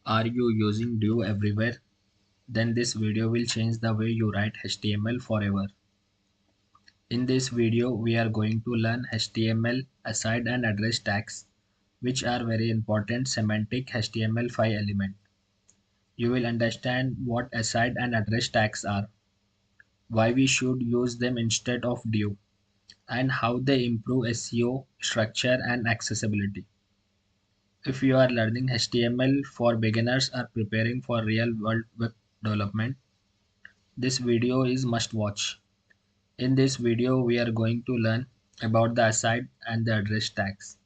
Are you using Duo everywhere? Then this video will change the way you write HTML forever. In this video, we are going to learn HTML aside and address tags, which are very important semantic HTML5 element. You will understand what aside and address tags are, why we should use them instead of Duo, and how they improve SEO, structure, and accessibility. If you are learning HTML for beginners or preparing for real world web development, this video is must watch. In this video, we are going to learn about the aside and the address tags.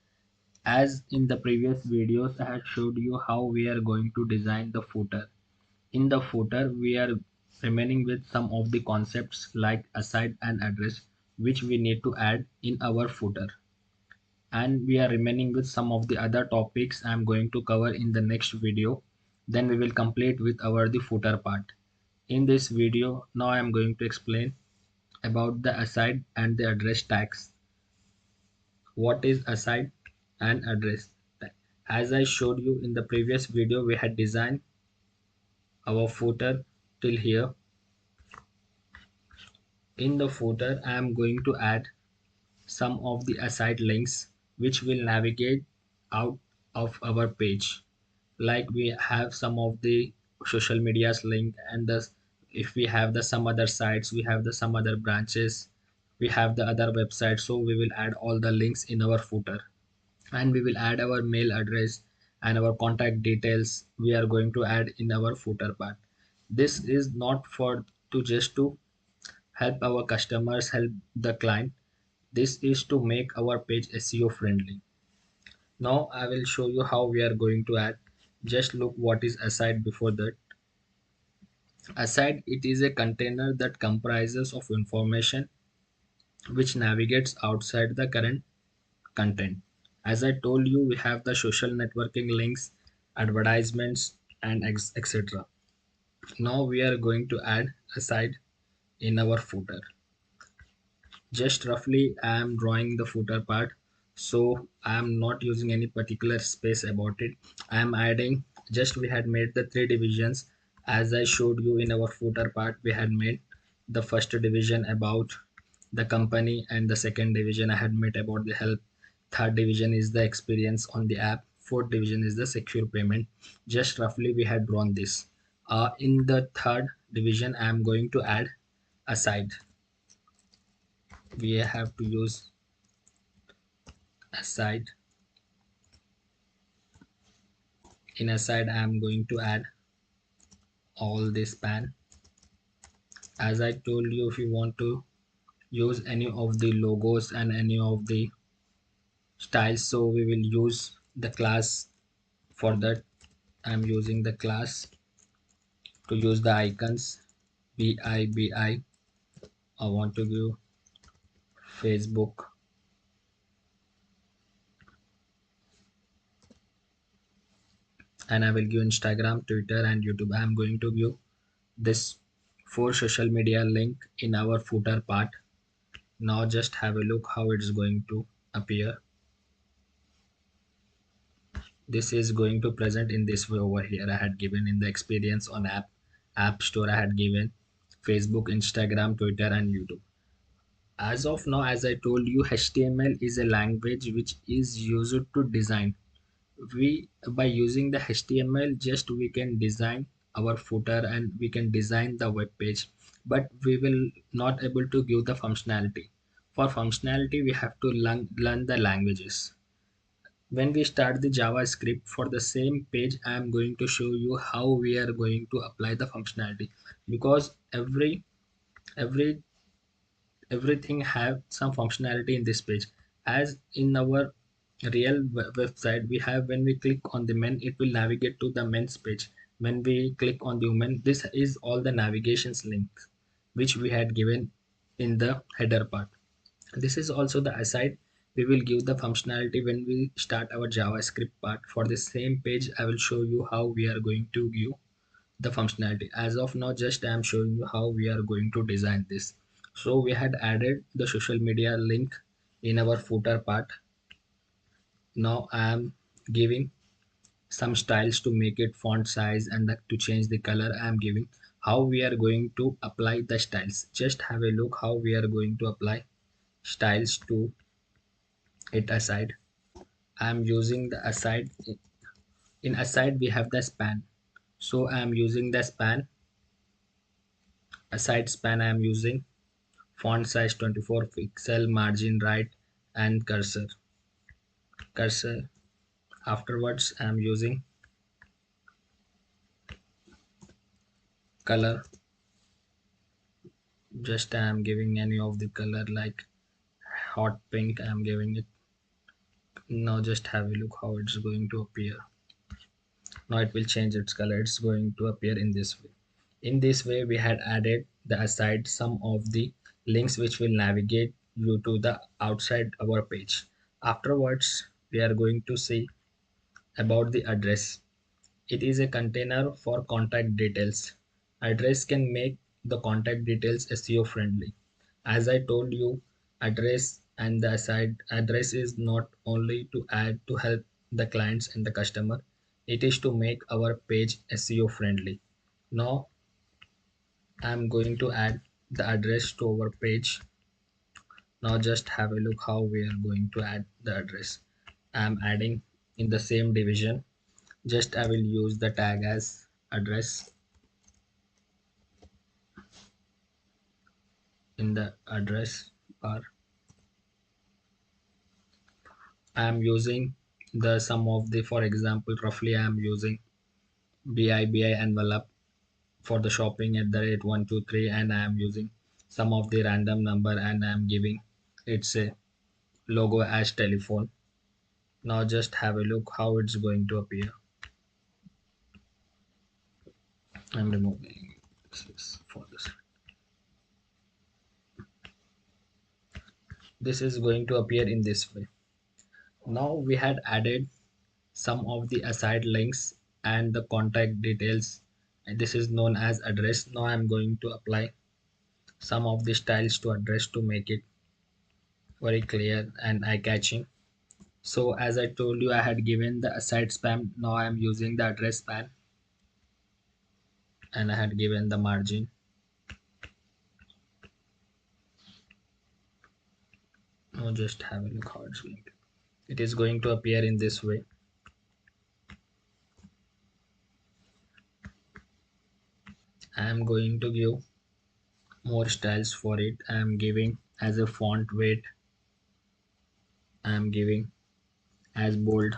As in the previous videos, I had showed you how we are going to design the footer. In the footer, we are remaining with some of the concepts like aside and address, which we need to add in our footer. And we are remaining with some of the other topics I am going to cover in the next video. Then we will complete with our the footer part. In this video, now I am going to explain about the aside and the address tags. What is aside and address tag? As I showed you in the previous video, we had designed our footer till here. In the footer, I am going to add some of the aside links which will navigate out of our page. Like we have some of the social medias link, and the if we have the some other sites, we have the some other branches, we have the other websites, so we will add all the links in our footer. And we will add our mail address and our contact details we are going to add in our footer part. This is not for to just to help our customers, help the client. This is to make our page SEO friendly. Now I will show you how we are going to add. Just look what is aside before that. Aside, it is a container that comprises of information which navigates outside the current content. As I told you, we have the social networking links, advertisements, and etc. Now we are going to add aside in our footer. Just roughly, I am drawing the footer part, so I am not using any particular space about it. I am adding, just we had made the three divisions as I showed you in our footer part. We had made the first division about the company, and the second division I had made about the help. Third division is the experience on the app. Fourth division is the secure payment. Just roughly, we had drawn this. In the third division, I am going to add aside. We have to use aside. In aside, I am going to add all this span. As I told you, if you want to use any of the logos and any of the styles, so we will use the class. For that, I am using the class to use the icons. BIBI. I want to give Facebook, and I will give Instagram, Twitter, and YouTube. I am going to give this four social media link in our footer part. Now just have a look how it's going to appear. This is going to present in this way over here. I had given in the experience on app store, I had given Facebook, Instagram, Twitter, and YouTube. As of now, as I told you, HTML is a language which is used to design. We by using the HTML, just we can design our footer and we can design the web page, but we will not able to give the functionality. For functionality, we have to learn the languages. When we start the JavaScript for the same page, I am going to show you how we are going to apply the functionality, because every everything have some functionality in this page. As in our real website, we have, when we click on the men, it will navigate to the men's page. When we click on the women, this is all the navigations links which we had given in the header part. This is also the aside. We will give the functionality when we start our JavaScript part. For the same page, I will show you how we are going to give the functionality. As of now, just I am showing you how we are going to design this. So we had added the social media link in our footer part. Now I am giving some styles to make it font size and to change the color. I am giving how we are going to apply the styles. Just have a look how we are going to apply styles to it aside. I am using the aside. In aside we have the span, so I am using the span. Aside span I am using font size 24 pixel, margin right, and cursor. Afterwards I am using color. Just I am giving any of the color like hot pink. I am giving it. Now just have a look how it's going to appear. Now it will change its color. It's going to appear in this way. In this way we had added the aside some of the links which will navigate you to the outside our page. Afterwards we are going to see about the address. It is a container for contact details. Address can make the contact details SEO friendly. As I told you, address and the aside address is not only to add to help the clients and the customer, it is to make our page SEO friendly. Now I'm going to add the address to our page. Now just have a look how we are going to add the address. I'm adding in the same division. Just I will use the tag as address in the address bar. I am using the sum of the, for example, roughly I am using BIBI envelope for the shopping at the rate 123, and I am using some of the random number, and I am giving it's a logo as telephone. Now just have a look how it's going to appear. I'm removing this for this. This is going to appear in this way. Now we had added some of the aside links and the contact details, and this is known as address. Now I'm going to apply some of the styles to address to make it very clear and eye-catching. So as I told you, I had given the aside span. Now I am using the address span, and I had given the margin. Now just have a look how it's going to. It is going to appear in this way. I am going to give more styles for it. I am giving as a font weight. I am giving as bold.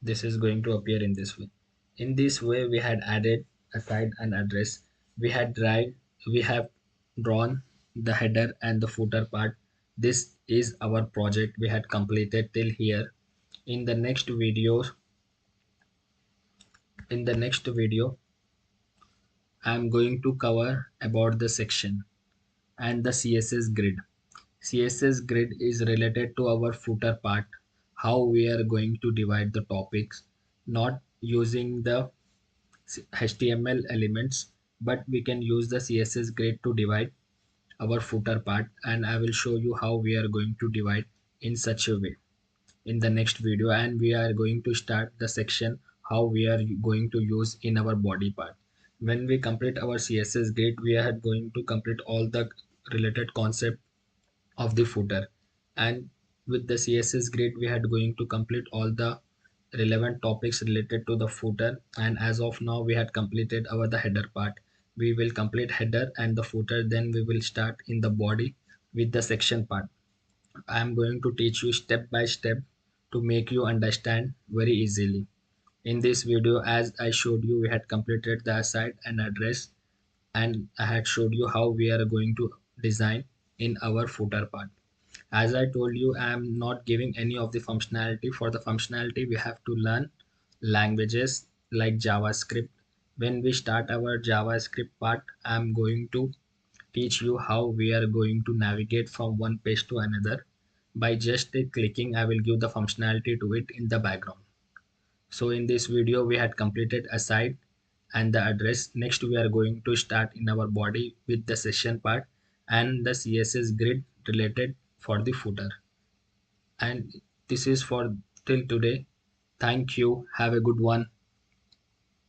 This is going to appear in this way. In this way we had added aside an address. We have drawn the header and the footer part. This is our project we had completed till here. In the next video, I am going to cover about the section and the CSS grid. CSS grid is related to our footer part, how we are going to divide the topics, not using the HTML elements, but we can use the CSS grid to divide our footer part, and I will show you how we are going to divide in such a way in the next video. And we are going to start the section how we are going to use in our body part. When we complete our CSS grid, we are going to complete all the related concept of the footer, and with the CSS grid we had going to complete all the relevant topics related to the footer. And as of now we had completed our the header part. We will complete header and the footer, then we will start in the body with the section part. I am going to teach you step by step to make you understand very easily. In this video, as I showed you, we had completed the aside and address, and I had showed you how we are going to design in our footer part. As I told you, I am not giving any of the functionality. For the functionality, we have to learn languages like JavaScript. When we start our JavaScript part, I am going to teach you how we are going to navigate from one page to another. By just clicking, I will give the functionality to it in the background. So in this video, we had completed aside and the address. Next, we are going to start in our body with the session part. and the CSS grid related for the footer. And this is for till today. Thank you. Have a good one.